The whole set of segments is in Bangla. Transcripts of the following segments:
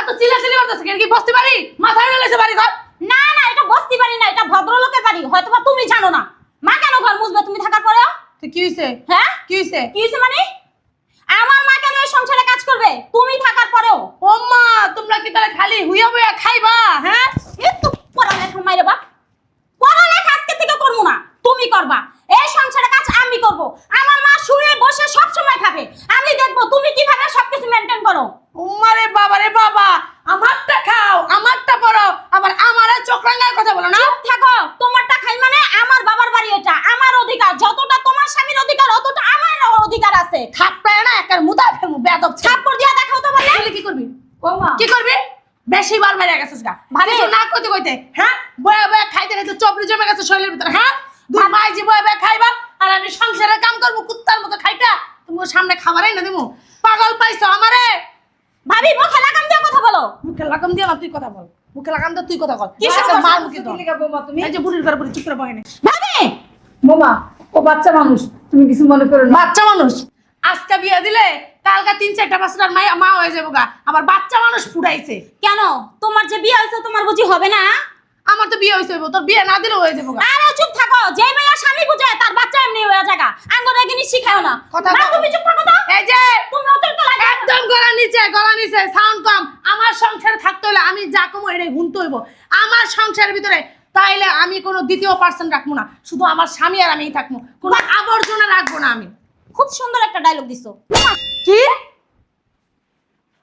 তো চিল্লাচিল্লি করতেছে কেন? কি বসতে পারি? মাথায় লেগেছে বাড়ি ঘর। না না, এটা বস্তি বাড়ি না, এটা ভদ্রলোকের বাড়ি। হয়তো বা তুমি জানো না। মা কেন ঘর মুছবে তুমি থাকার পরেও? তো কি হইছে? হ্যাঁ, কি হইছে? কি হইছে মানে? আমার মা কেন এই সংসারে কাজ করবে তুমি থাকার পরেও? ও মা, তোমরা কি তাহলে খালি হুইয়া বইয়া খাইবা? হ্যাঁ, একটু পড়ালেখা মাইরে বাপ, পড়ালেখা আজকে থেকে করবো না, তুমি করবা। এই সংসারের কাজ আমি করব। আমার মা শুয়ে বসে সব সময় খাবে, আমি দেখবো তুমি কিভাবে সবকিছু মেনটেন করো। উম্মারে বাবা রে বাবা, আমারটা খাও, আমারটা পড়ো, আবার আমারে চোখরাঙ্গার কথা বলো না। চুপ থাকো, তোমারটা খাই মানে আমার বাবার বাড়ি, এটা আমার অধিকার। যতটা তোমার স্বামীর অধিকার অতটা আমার অধিকার আছে। থাপ্পড়ে না একার মুদা ফেমু বেয়াদব ছেলে। থাপ্পড় দিয়া দেখাও তো বলে। তাহলে কি করবি? কি করবি? বেশি বার মেরে গেছিস গা। ভাবি। কিছু না কইতে কইতে, হ্যাঁ? বয়া বয়া খাইতে খাইতে চপড়ি জমে গেছে শরীরের ভিতরে, হ্যাঁ? দুই মাই জি বয়া বয়া খাইবা আর আমি সংসারের কাম করবো কুত্তার মতো খাইটা তোমার সামনে খাবারই না দিমু। পাগল পাইছো আমারে? ভাবি মুখে লাগাম দিয়ে কথা বলো। মুখে লাগাম দিয়ে না, তুই কথা বল। মুখে লাগাম দিয়ে তুই কথা বল। কি একটা সব মার কথা মুখে বলছো? দাও। বৌমা তুমি এই যে বুড়ির ঘরে বুড়ি চুপ করে বহে না। ভাবি বৌমা, ও বাচ্চা মানুষ, তুমি কিছু মনে করো না। বাচ্চা মানুষ আজকে বিয়ে দিলে কালকে 3-4টা বছরের মা হয়ে যাবো গা। আবার বাচ্চা মানুষ ফুটাইছে। কেন তোমার যে বিয়ে হয়েছে তোমার বুঝি হবে না? আমার তো বিয়ে হয়েছে, তোর বিয়ে না দিলেও হয়ে যাবো গা। আরে চুপ থাকো, যে মেয়ে স্বামী বুঝে তার বাচ্চা এমনি হয়ে জায়গা আঙ্গরে গিনি শিখাও না। কথা না বল। তুমি চুপ থাকো তো। এই যে তুমি অতিরিক্ত লাগে। একদম গলা নিচে সাউন্ড কম। আমার সংসারে থাকতে হলে আমি যা কমো এটাই গুনতে হইব আমার সংসারের ভিতরে। তাইলে আমি কোনো দ্বিতীয় পার্সন রাখবো না, শুধু আমার স্বামী আর আমিই থাকবো, কোনো আবর্জনা রাখবো না আমি। খুব সুন্দর একটা ডায়লগ দিছো। কি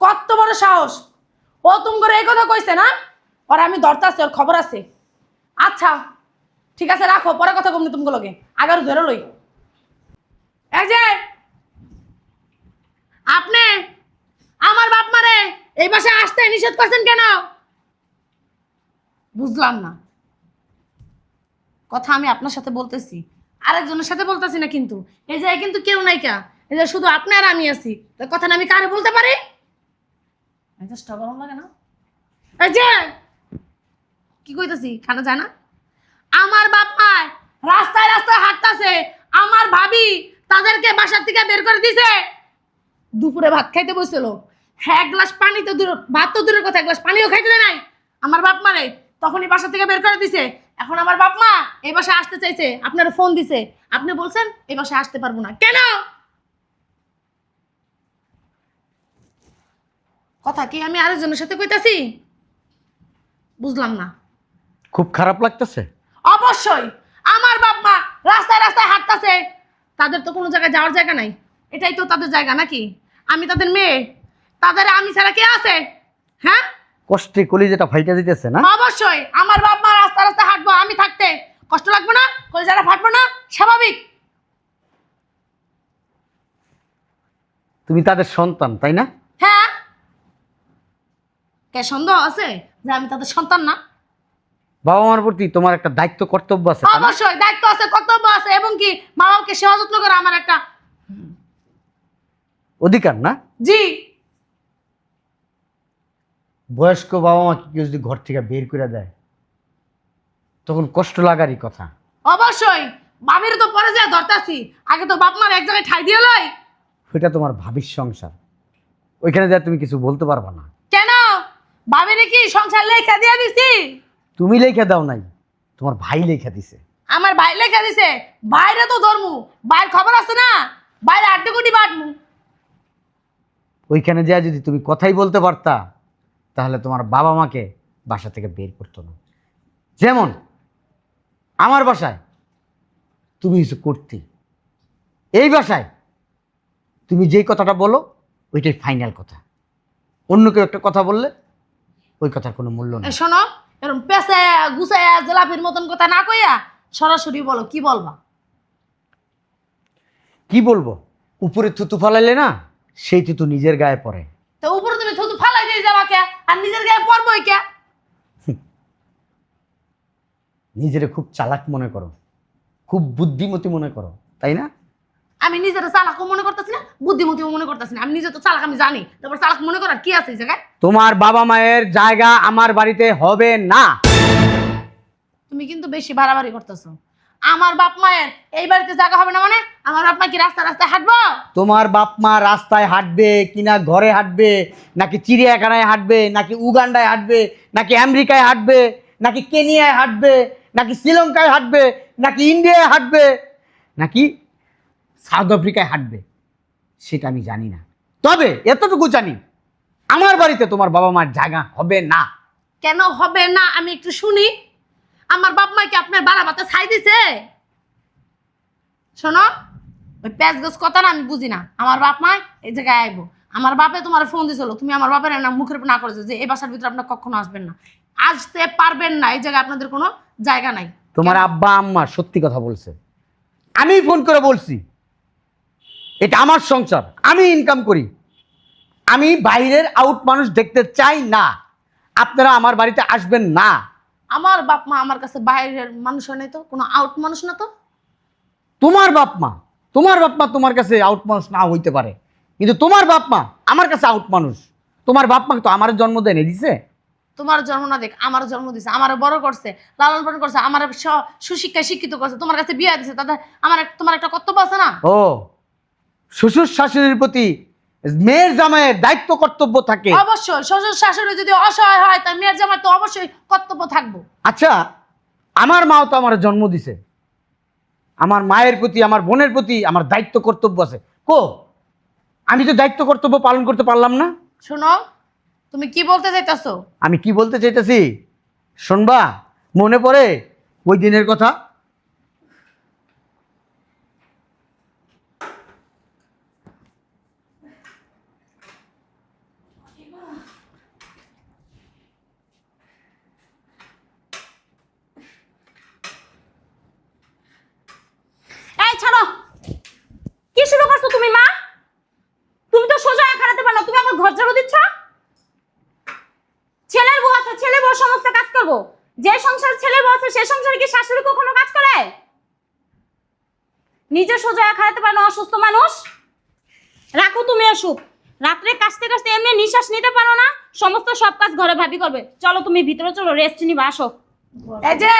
কত বড় সাহস! ও তুমি করে এই কথা কইছে না? ওর আমি ধরতে আছি, ওর খবর আছে। আচ্ছা ঠিক আছে, রাখো, পরে কথা কমনি তুমি লগে। আগার ধরে লই। এই যে আপনি আমার বাপ মারে এই বাসায় আসতে নিষেধ করছেন কেন? বুঝলাম না। কথা আমি আপনার সাথে বলতেছি, আরেকজনের সাথে বলতেছি না। কিন্তু এই যে কিন্তু কেউ নাই কা, এই যে শুধু আপনি আর আমি আছি। তো কথাটা আমি কারে বলতে পারি? মেজাজটা গরম লাগে না? এই যে কি কইতাছি খানা যায় না? আমার বাপ মায় রাস্তায় রাস্তায় হাঁটতাছে, আমার ভাবি তাদেরকে বাসার থেকে বের করে দিছে। দুপুরে ভাত খাইতে বসছিল, হ্যাঁ এক গ্লাস পানি তো দূর, ভাত তো দূরের কথা, এক গ্লাস পানিও খাইতে দেয় নাই আমার বাপ মারে। তখনই বাসা থেকে বের করে দিছে। এখন আমার বাপ মা এই বাসায় আসতে চাইছে, আপনার ফোন দিছে, আপনি বলছেন এই বাসায় আসতে পারবো না কেন? কথা কি আমি আরেকজনের সাথে কইতাছি? বুঝলাম না। খুব খারাপ লাগতেছে। অবশ্যই আমার বাপ মা রাস্তায় রাস্তায় হাঁটতাছে, তাদের তো কোনো জায়গায় যাওয়ার জায়গা নাই। এটাই তো তাদের জায়গা নাকি? আমি তাদের মেয়ে, তাদের আমি ছাড়া কে আছে? হ্যাঁ, কষ্টে কলিজাটা ফাইটা দিতেছে না? অবশ্যই আমার বাপ মা রাস্তায় রাস্তায় হাঁটবো, আমি থাকতে কষ্ট লাগবে না? কলিজাটা ফাটবো না? স্বাভাবিক। তুমি তাদের সন্তান, তাই না? হ্যাঁ, কে সন্দেহ আছে যে আমি তাদের সন্তান না? বাবা মার প্রতি তোমার একটা দায়িত্ব কর্তব্য আছে, তাই না? অবশ্যই দায়িত্ব আছে, কর্তব্য আছে, এবং কি মা বাবাকে সেবা যত্ন করা আমার একটা অধিকার না? জি। বয়স্ক বাবা মাকে কেউ যদি ঘর থেকে বের করে দেয় তখন কষ্ট লাগারই কথা। অবশ্যই বাবির তো পরে যা ধরতাছি, আগে তো বাপ মার এক জায়গায় ঠাই দিয়ে লই। ওইটা তোমার ভাবির সংসার, ওইখানে যা তুমি কিছু বলতে পারবা না। কেন বাবিরে কি সংসার লেখা দিয়ে দিছি? তুমি লেখা দাও নাই, তোমার ভাই লেখা দিছে। আমার ভাই লেখা দিছে, বাইরে তো ধর্মু, বাইর খবর আছে না, বাইরে আড্ডি কুটি বাটমু। ওইখানে যা যদি তুমি কথাই বলতে পারতা তাহলে তোমার বাবা মাকে বাসা থেকে বের করতো না। যেমন আমার বাসায় তুমি কিছু করতে, এই বাসায় তুমি যেই কথাটা বলো ওইটাই ফাইনাল কথা। অন্য কেউ একটা কথা বললে ওই কথার কোনো মূল্য নেই। শোনো, এরকম পেঁচে গুছাইয়া জেলাপির মতন কথা না কইয়া সরাসরি বলো কি বলবা। কি বলবো? উপরে থুতু ফালাইলে না সেই থুতু নিজের গায়ে পড়ে। তো উপরে তুমি থুতু ফালাই দিয়ে যাবা কে, আর নিজের গায়ে পড়বই কে? নিজেরে খুব চালাক মনে করো, খুব বুদ্ধিমতী মনে করো, তাই না? আমি নিজের চালাকও মনে করতেছি না, বুদ্ধিমতীও মনে করতেছি না। আমি নিজে তো চালাক, আমি জানি। তারপর চালাক মনে করার কি আছে এই জায়গায়? তোমার বাবা মায়ের জায়গা আমার বাড়িতে হবে না। তুমি কিন্তু বেশি বাড়াবাড়ি করতেছো। আমার বাপ মায়ের এই বাড়িতে জায়গা হবে না মানে আমার বাপ মা কি রাস্তা রাস্তায় হাঁটবো? তোমার বাপ মা রাস্তায় হাঁটবে কিনা ঘরে হাঁটবে, নাকি চিড়িয়াখানায় হাঁটবে, নাকি উগান্ডায় হাঁটবে, নাকি আমেরিকায় হাঁটবে, নাকি কেনিয়ায় হাঁটবে, নাকি শ্রীলঙ্কায় হাঁটবে, নাকি ইন্ডিয়ায় হাঁটবে, নাকি সাউথ আফ্রিকায় হাঁটবে, সেটা আমি জানি না। তবে এতটুকু জানি, আমার বাড়িতে তোমার বাবা মার জায়গা হবে না। কেন হবে না আমি একটু শুনি। আমার বাপ মা কি আপনার বাড়া ভাতে ছাই দিছে? শোনো, ওই প্যাঁচ গোছ কথা না আমি বুঝি না। আমার বাপ মা এই জায়গায় আইবো। আমার বাপে তোমার ফোন দিছিল, তুমি আমার বাপের না মুখের উপর না করেছো যে এই বাসার ভিতরে আপনার কখনো আসবেন না, আসতে পারবেন না, এই জায়গায় আপনাদের কোনো জায়গা নাই। তোমার আব্বা আম্মা সত্যি কথা বলছে, আমি ফোন করে বলছি এটা আমার সংসার, আমি ইনকাম করি, আমি বাইরের আউট মানুষ দেখতে চাই না, আপনারা আমার বাড়িতে আসবেন না। আমার বাপ মা আমার কাছে বাইরের মানুষ হয় নাই তো, কোনো আউট মানুষ না তো। তোমার বাপ মা তোমার কাছে আউট মানুষ না হইতে পারে, কিন্তু তোমার বাপ মা আমার কাছে আউট মানুষ। তোমার বাপ মা তো আমার জন্ম দেয়নি, দিছে? তোমার জন্ম না দেখ আমার জন্ম দিছে, আমার বড় করছে, লালন পালন করছে, আমার সুশিক্ষায় শিক্ষিত করছে, তোমার কাছে বিয়ে দিছে, তাদের তোমার একটা কর্তব্য আছে না? ও, শ্বশুর শাশুড়ির প্রতি মেয়ের জামাইয়ের দায়িত্ব কর্তব্য থাকে। অবশ্যই শ্বশুর শাশুড়ি যদি অসহায় হয় তার মেয়ের জামাই তো অবশ্যই কর্তব্য থাকবো। আচ্ছা, আমার মাও তো আমার জন্ম দিছে, আমার মায়ের প্রতি আমার বোনের প্রতি আমার দায়িত্ব কর্তব্য আছে। কো, আমি তো দায়িত্ব কর্তব্য পালন করতে পারলাম না। শোনো, তুমি কি বলতে চাইতেছো? আমি কি বলতে চাইতেছি শুনবা? মনে পড়ে ওই দিনের কথা? এই ছাড়ো, কি শুরু করছো তুমি মা? তুমি তো সোজা খারাতে পারো, তুমি আমার ঘর ঝাড়ু দিচ্ছ। ছেলের বউ আছে, ছেলে বউ সমস্ত কাজ করবো। যে সংসার ছেলের বউ আছে সে সংসারে কি শাশুড়ি কখনো কাজ করে? নিজে সোজা খারাতে পারো না, অসুস্থ মানুষ। রাখো তুমি অসুখ, রাত্রে কাশতে কাশতে এমনি নিঃশ্বাস নিতে পারো না, সমস্ত সব কাজ ঘরে ভাবি করবে। চলো তুমি ভিতরে চলো, রেস্ট নিবা, আসো। এই যে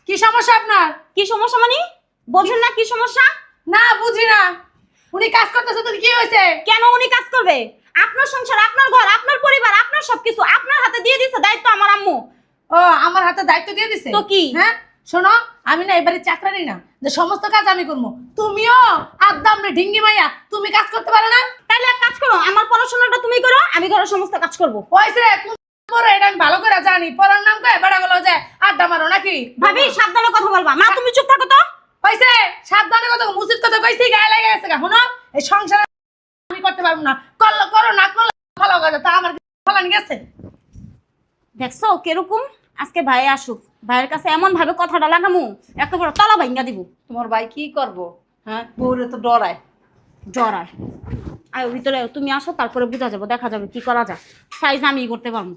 কি সমস্যা আপনার? কি সমস্যা মানে? বোঝেন না কি সমস্যা? না বুঝি না। উনি কাজ করতেছে তো কি হয়েছে? কেন উনি কাজ করবে? আপনার সংসার, আপনার ঘর, আপনার পরিবার, আপনার সবকিছু আপনার হাতে দিয়ে দিছে দায়িত্ব আমার আম্মু। ও আমার হাতে দায়িত্ব দিয়ে দিছে তো কি? হ্যাঁ শোনো, আমি না এবারে চাকরানি না যে সমস্ত কাজ আমি করবো। তুমিও একদম রে ঢিঙ্গি মাইয়া, তুমি কাজ করতে পারো না? তাহলে এক কাজ করো, আমার পড়াশোনাটা তুমি করো, আমি ঘরের সমস্ত কাজ করব। হয়েছে কোন পরে এটা আমি ভালো করে জানি। পড়ার নাম কয়ে বেড়া গেল যে আড্ডা মারো নাকি? ভাবি সাবধানে কথা বলবা। মা তুমি চুপ থাকো তো। হয়েছে সাবধানে কথা, মুসিদ কথা কইছি, গায়ে লেগে গেছে গা। শোনো, এই সংসারে আমি করতে পারবো না, করলো করো, না করলে ভালো কথা, তা আমার ফলান গেছে। দেখছো কিরকম? আজকে ভাই আসুক, ভাইয়ের কাছে এমন ভাবে কথাটা লাগামু এত বড় তলা ভাঙ্গা দিব। তোমার ভাই কি করবো? হ্যাঁ, বউরে তো ডরায়। জড়ায় আয় ভিতরে আয়, তুমি আসো, তারপরে বোঝা যাবে, দেখা যাবে কি করা যায়। সাইজ আমি করতে পারবো।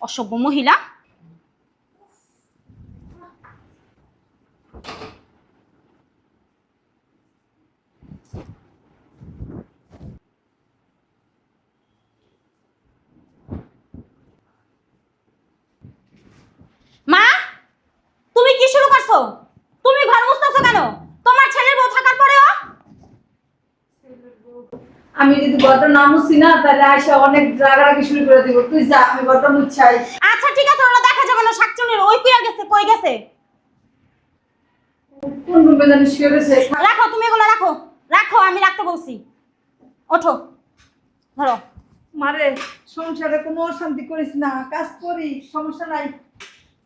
অসভ্য মহিলা। মা তুমি কি শুরু করছো? তুমি ঘর মুছতেছো কেন? তোমার ছেলের বউ থাকার পরেও? আমি যদি ঘরটা না মুছি না তাহলে আয়সা অনেক রাগারাগি শুরু করে দিব। তুই যা, আমি ঘরটা মুছাই। আচ্ছা ঠিক আছে, ওরা দেখা যাবে না। শাকচুনির ওই কুইয়া গেছে, কই গেছে? কোন রুমে জানি শুয়ে গেছে। রাখো তুমি এগুলো, রাখো রাখো, আমি রাখতে বলছি। ওঠো, ধরো। মারে, সংসারে কোনো অশান্তি করিস না, কাজ করি, সমস্যা নাই।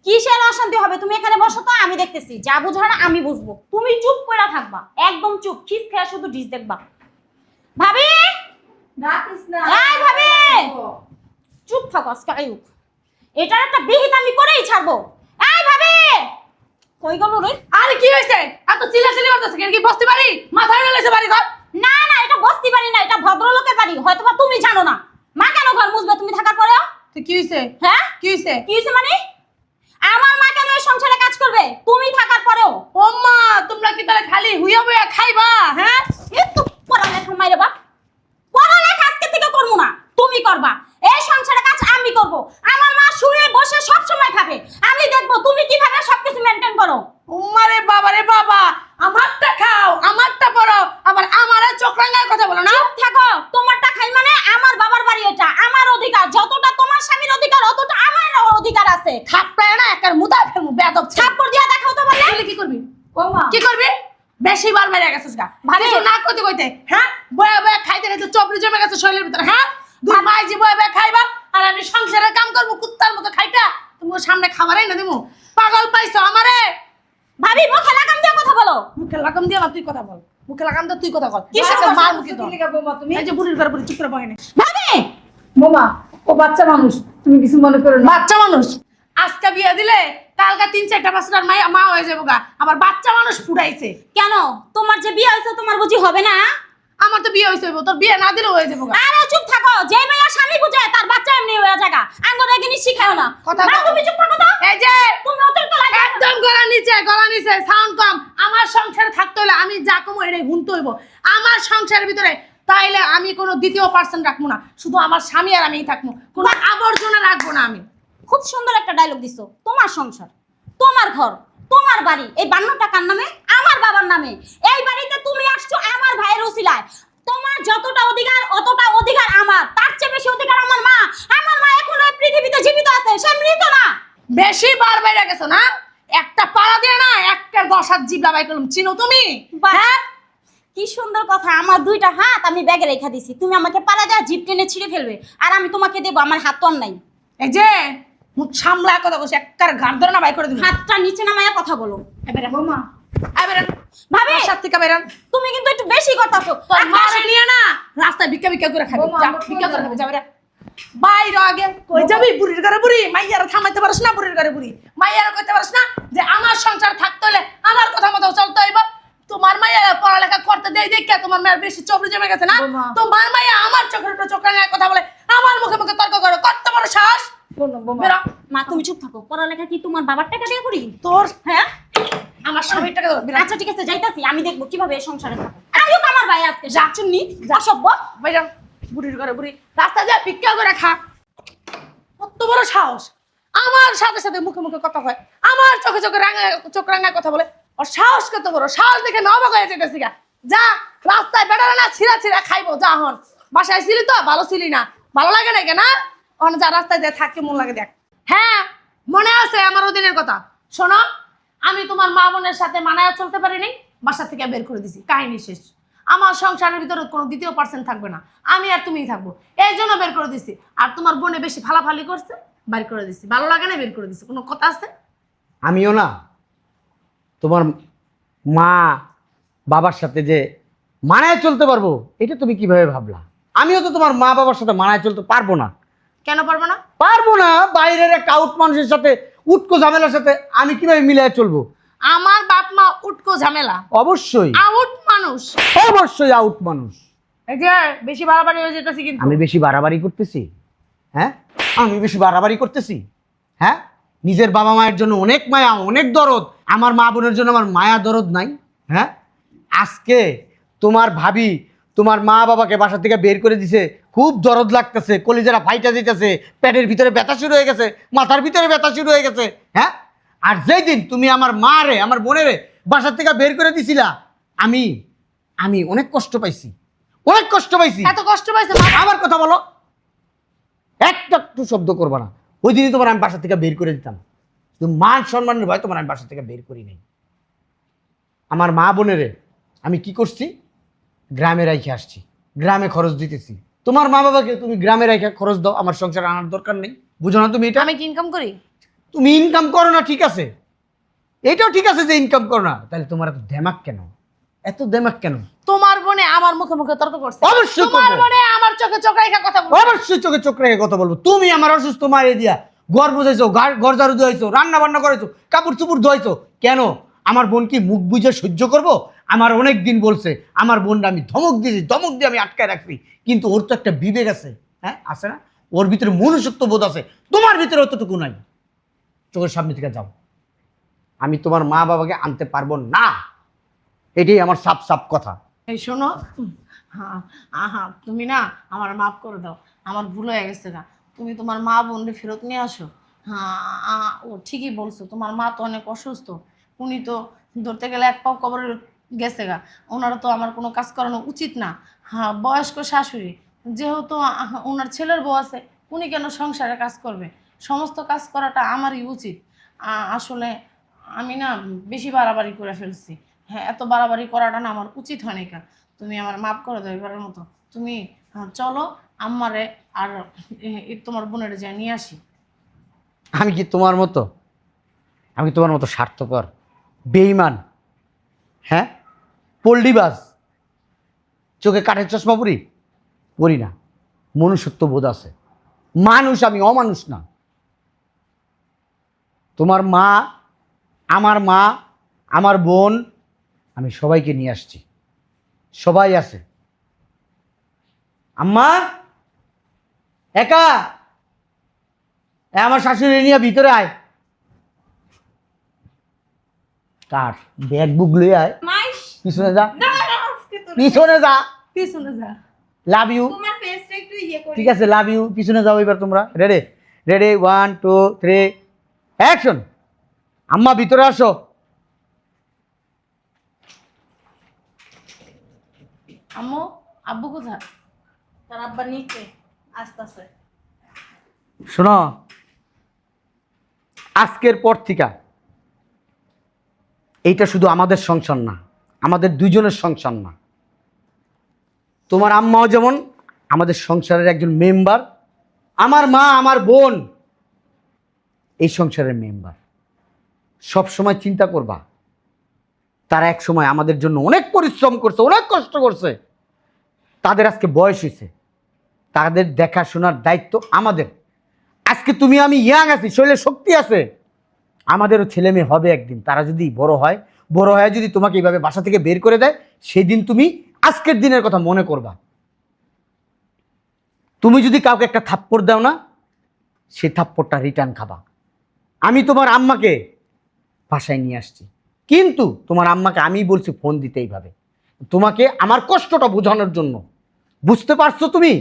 কিসের অশান্তি হবে? তুমি এখানে বসো তো, আমি দেখতেছি। যা বুঝা না আমি বুঝবো। তুমি চুপ করে থাকবা, একদম চুপ, খিস খেয়া শুধু ডিস দেখবা। ভাবি, ডাকিস না। এই ভাবি, চুপ থাকো আজকে। আয়ুক, এটার একটা বিহিত আমি করেই ছাড়বো। এই ভাবি, কই গেল রে? আরে কি হয়েছে? এত চিল্লাচিল্লি করতেছে কেন? কি বসতে পারি? মাথায় লেগেছে বাড়ি ঘর? না না, এটা বস্তি বাড়ি না, এটা ভদ্রলোকের বাড়ি। হয়তোবা তুমি জানো না। মা কেন ঘর মুছবে তুমি থাকার পরেও? তো কি হয়েছে? হ্যাঁ কি হয়েছে? কি হয়েছে মানে? আমার মা কেন এই সংসারে কাজ করবে তুমি থাকার পরেও? ও মা, তোমরা কি তাহলে খালি হুইয়া বইয়া খাইবা? হ্যাঁ, একটু পড়ালেখা মাইরে বাপ, পড়ালেখা আজকে থেকে করবো না, তুমি করবা। এই সংসারের কাজ আমি করব। আমার মা শুয়ে বসে সব সময় খাবে, আমি দেখবো তুমি কিভাবে সবকিছু মেনটেন করো। উম্মারে বা আছে। থাপড়ায় না একার মুদা ফেলমু বেয়াদব ছেলে। থাপ্পড় দিয়া দেখাও তো বললে। তাহলে কি করবি? বৌমা কি করবি? বেশি বার বেড়ে গেছিস গা। ভাবি। কিছু না কইতে কইতে, হ্যাঁ? বয়ে বয়ে খাইতে খাইতে চবড়ি জমে গেছে শরীরের ভিতরে, হ্যাঁ? দুই মাই যে বয়ে বয়ে খাইবা আর আমি সংসারের কাম করবো কুত্তার মতো খাইটা তুমি ওর সামনে খাবারই না দিমু। পাগল পাইছো আমারে? ভাবি মুখে লাগাম দিয়ে কথা বলো। মুখে লাগাম দিয়ে না তুই কথা বল। মুখে লাগাম দিয়ে তুই কথা বল। কি সাথে সমস্যা? মার মুখে দাও। কি লিখা বৌমা তুমি? এই যে বুড়ির ঘরে বুড়ি চুপ করে বহে না। ভাবি বৌমা ও বাচ্চা মানুষ, তুমি কিছু মনে করো না। বাচ্চা মানুষ আজকে বিয়ে দিলে কালকে 3-4টা বছরের মা হয়ে যাবো গা। আবার বাচ্চা মানুষ ফুটাইছে। কেন তোমার যে বিয়ে হয়েছে তোমার বুঝি হবে না? আমার তো বিয়ে হয়েছে, তোর বিয়ে না দিলেও হয়ে যাবো গা। আরে চুপ থাকো, যে মেয়ে স্বামী বুঝে তার বাচ্চা এমনি হয়ে জায়গা আঙ্গরে গিনি শিখাও না। কথা না বল। তুমি চুপ থাকো তো। এই যে তুমি অতিরিক্ত লাগে। একদম গলা নিচে সাউন্ড কম। আমার সংসারে থাকতে হলে আমি যা কমো এটাই গুনতে হইব আমার সংসারের ভিতরে। তাইলে আমি কোনো দ্বিতীয় পার্সন রাখবো না, শুধু আমার স্বামী আর আমিই থাকবো, কোনো আবর্জনা রাখবো না আমি। খুব সুন্দর একটা ডায়লগ দিছো। তোমার সংসার, তোমার ঘর, তোমার বাড়ি, এই 52 টাকার নামে আমার বাবার নামে। এই বাড়িতে তুমি আসছো আমার ভাইয়ের উসিলায়। তোমার যতটা অধিকার অতটা অধিকার আমার, তার চেয়ে বেশি অধিকার আমার মা। আমার মা এখনো এই পৃথিবীতে জীবিত আছে, সে মৃত না। বেশি বার বাইরে গেছো না, একটা পাড়া দিয়ে না একটা 10 হাত জিবলা বাই করলাম। চিনো তুমি? বাহ। হ্যাঁ, কি সুন্দর কথা। আমার 2টা হাত আমি ব্যাগে রেখে দিছি, তুমি আমাকে পালা দেওয়া জিপ টেনে ছিঁড়ে ফেলবে আর আমি তোমাকে দেবো। আমার হাত তো আর নাই। এই যে মুখ সামলায় কথা বলছি, একটার ঘাড় ধরে না বাই করে দিবি। হাতটা নিচে নামায়া কথা বলো। এবারে বৌমা এবারে ভাবি বাসার থেকে বেরান। তুমি কিন্তু একটু বেশি করতেছো। তোর মারে নিয়ে না রাস্তায় ভিক্ষা করে খাবি। বৌমা, যা, আমরা ভিক্ষা করে কোথায় খাবি, যাবে রে। বাইরে আগে কই যাবি? বুড়ির ঘরে বুড়ি, মাইয়ারা থামাইতে পারিস না? বুড়ির ঘরে বুড়ি, মাইয়ারা কইতে পারিস না যে আমার সংসার থাকতে হলে আমার কথা মতো চলতে হইব? তোমার মাইয়া পড়ালেখা করতে দেই দেখে তোমার মায়ের বেশি চবড়ি জমে গেছে না? বৌমা। তোমার মাইয়া আমার চোখের উপর চোখ রাঙায় কথা বলে, আমার মুখে মুখে তর্ক করো, কত বড় সাহস! শোনো বৌমা, বেরো। মা তুমি চুপ থাকো। পড়ালেখা কি তোমার বাবার টাকা দিয়ে করি? তোর হ্যাঁ আমার স্বামীর টাকা দেবো, বেরো। আচ্ছা ঠিক আছে, যাইতাছি। আমি দেখবো কিভাবে এই সংসারে থাকো। আইও আমার ভাই আজকে যাচ্ছুনি অসভ্য। বাইরে বুড়ির ঘরে বুড়ি, রাস্তা যা ভিক্ষা করে খা। কত বড় সাহস! আমার সাথে সাথে মুখে মুখে কথা কয়, আমার চোখে চোখে চোখ রাঙায় কথা বলে। ওর সাহস কত বড়! সাহস দেখে আমি অবাক হয়ে যেতেছি গা। যা রাস্তায় বেড়ালে না ছিঁড়া ছিঁড়া খাইবো। যা হন, বাসায় ছিলি তো ভালো ছিলি না, ভালো লাগে না কেন? অন যা রাস্তায় যা থাকতে মন লাগে দেখ। হ্যাঁ মনে আছে আমার ওদিনের কথা। শোনো, আমি তোমার মা বোনের সাথে মানায় চলতে পারিনি, বাসা থেকে বের করে দিছি, কাহিনী শেষ। আমার সংসারের ভিতরে কোনো দ্বিতীয় পার্সন থাকবে না, আমি আর তুমিই থাকবো, এই জন্য বের করে দিছি। আর তোমার বোনে বেশি ফালাফালি করছে, বের করে দিছি। ভালো লাগে না, বের করে দিছি। কোনো কথা আছে? আমিও না তোমার মা বাবার সাথে যে মানায় চলতে পারবো, এটা তুমি কিভাবে ভাবলা? আমিও তো তোমার মা বাবার সাথে মানায় চলতে পারবো না। কেন পারবো না? পারবো না। বাইরের একটা আউট মানুষের সাথে, উটকো ঝামেলার সাথে আমি কিভাবে মিলিয়ে চলবো? আমার বাপ মা উটকো ঝামেলা, অবশ্যই আউট মানুষ। অবশ্যই আউট মানুষ। এই যে বেশি বাড়াবাড়ি হয়ে যেতেছি কিন্তু। আমি বেশি বাড়াবাড়ি করতেছি? হ্যাঁ, আমি বেশি বাড়াবাড়ি করতেছি? হ্যাঁ, নিজের বাবা মায়ের জন্য অনেক মায়া, অনেক দরদ। আমার মা বোনের জন্য আমার মায়া দরদ নাই? হ্যাঁ, আজকে তোমার ভাবি তোমার মা বাবাকে বাসা থেকে বের করে দিছে, খুব দরদ লাগতেছে, কলিজারা ফাইটা দিতেছে, পেটের ভিতরে ব্যথা শুরু হয়ে গেছে, মাথার ভিতরে ব্যথা শুরু হয়ে গেছে। হ্যাঁ, আর যেই দিন তুমি আমার মা রে, আমার বোনেরে বাসা থেকে বের করে দিছিলা, আমি আমি অনেক কষ্ট পাইছি, অনেক কষ্ট পাইছি। এত কষ্ট পাইছে মা? আমার কথা বলো, একটা একটু শব্দ করবা না। ওই দিনই তোমার আমি বাসা থেকে বের করে দিতাম, কিন্তু মান সম্মানের ভয় তোমার আমি বাসা থেকে বের করি নাই। আমার মা বোনেরে আমি কি করছি? গ্রামে রাইখে আসছি, গ্রামে খরচ দিতেছি। তোমার মা বাবাকে তুমি গ্রামে রাইখে খরচ দাও, আমার সংসার আনার দরকার নেই। বুঝো না তুমি এটা? আমি কি ইনকাম করি? তুমি ইনকাম করো না, ঠিক আছে, এটাও ঠিক আছে যে ইনকাম করো না, তাহলে তোমার এত দেমাক কেন? এত দেমাক কেন? তোমার বোনে আমার মুখে মুখে তর্ক করছে। অবশ্যই তোমার করবো। বোনে আমার চোখে চোখ রেখে কথা বলছে। অবশ্যই চোখে চোখ রেখে কথা বলবো। তুমি আমার অসুস্থ মারিয়ে দিয়া ঘর বুঝাইছো, ঘর ঝাড়ু ধোয়াইছো, রান্না বান্না করেছো, কাপড় চুপড় ধোয়াইছো। কেন? আমার বোন কি মুখ বুঝে সহ্য করবো? আমার অনেক দিন বলছে, আমার বোনটা আমি ধমক দিয়েছি, ধমক দিয়ে আমি আটকায় রাখছি, কিন্তু ওর তো একটা বিবেক আছে। হ্যাঁ, আছে না? ওর ভিতরে মনুষ্যত্ব বোধ আছে, তোমার ভিতরে অতটুকু নাই। চোখের সামনে থেকে যাও, আমি তোমার মা বাবাকে আনতে পারবো না, এটাই আমার সাপ সাপ কথা। এই শোনো, হ্যাঁ আহা তুমি না আমার মাফ করে দাও, আমার ভুল হয়ে গেছে গা। তুমি তোমার মা বোনকে ফেরত নিয়ে আসো। হ্যাঁ ও ঠিকই বলছো, তোমার মা তো অনেক অসুস্থ, উনি তো ধরতে গেলে এক পাও কবরে গেছে গা। ওনারা তো আমার কোনো কাজ করানো উচিত না। হ্যাঁ, বয়স্ক শাশুড়ি যেহেতু ওনার ছেলের বউ আছে, উনি কেন সংসারে কাজ করবে? সমস্ত কাজ করাটা আমারই উচিত। আসলে আমি না বেশি বাড়াবাড়ি করে ফেলছি। হ্যাঁ, এত বাড়াবাড়ি করাটা না আমার উচিত হয়নি। কা তুমি আমার মাফ করে দাও এবারের মতো। তুমি চলো আম্মারে আর তোমার বোনের যা নিয়ে আসি। আমি কি তোমার মতো? আমি তোমার মতো স্বার্থপর, বেঈমান, হ্যাঁ, পল্লীবাজ, চোখে কাঠের চশমা পরি না। মনুষ্যত্ব বোধ আছে, মানুষ আমি, অমানুষ না। তোমার মা, আমার বোন, আমি সবাইকে নিয়ে আসছি, সবাই আছে। আম্মা একা, আমার শাশুড়ি নিয়ে ভিতরে আয়। কার ব্যাগ বুক লই আয়, মাইশ পিছনে যা, না আজকে তো পিছনে যা। পিছনে যা। Love you. তোমার ফেসটা একটু ইয়ে করি। ঠিক আছে, লাভ ইউ। পিছনে যাও এবার তোমরা। Ready ready, 1 2 3 action. আম্মা ভিতরে আসো। আম্মু, আব্বু কোথায়? তার আব্বা নিচে আসতেছে। শোনো, আজকের পর থেকে এইটা শুধু আমাদের সংসার না, আমাদের দুইজনের সংসার না। তোমার আম্মাও যেমন আমাদের সংসারের একজন মেম্বার, আমার মা, আমার বোন এই সংসারের মেম্বার। সব সময় চিন্তা করবা, তারা এক সময় আমাদের জন্য অনেক পরিশ্রম করছে, অনেক কষ্ট করছে। তাদের আজকে বয়স হয়েছে, তাদের দেখাশোনার দায়িত্ব আমাদের। আজকে তুমি আমি ইয়াং আছি, শরীরে শক্তি আছে, আমাদেরও ছেলে মেয়ে হবে একদিন। তারা যদি বড় হয় যদি তোমাকে এইভাবে বাসা থেকে বের করে দেয়, সেদিন তুমি আজকের দিনের কথা মনে করবা। তুমি যদি কাউকে একটা থাপ্পড় দাও না, সেই থাপ্পড়টা রিটার্ন খাবা। আমি তোমার আম্মাকে বাসায় নিয়ে আসছি, কিন্তু তোমার আম্মাকে আমি বলছি ফোন দিতে এইভাবে, তোমাকে আমার কষ্টটা বোঝানোর জন্য। বুঝতে পারছো তুমি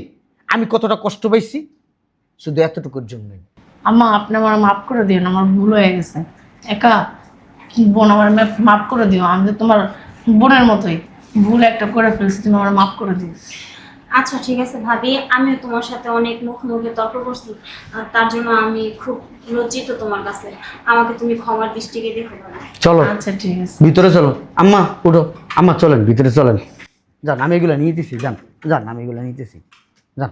আমি কতটা কষ্ট পাইছি? শুধু এতটুকুর জন্যই। আম্মা, আপনি আমার মাফ করে দিন, আমার ভুল হয়ে গেছে। একা বোন, আমার মাফ করে দিও। আমি তো তোমার বোনের মতোই, ভুল একটা করে ফেলছি, তুমি আমার মাফ করে দিও। আচ্ছা ঠিক আছে ভাবি, আমিও তোমার সাথে অনেক মুখোমুখি তর্ক করছি, তার জন্য আমি খুব লজ্জিত তোমার কাছে। আমাকে তুমি ক্ষমার দৃষ্টিকে দেখো ভাবি। চলো আচ্ছা ঠিক আছে। ভিতরে চলো। আম্মা উঠো, আম্মা চলেন ভিতরে চলেন। যান, আমি এগুলো নিয়ে দিছি, যান যান, আমি এগুলো নিতেছি, যান।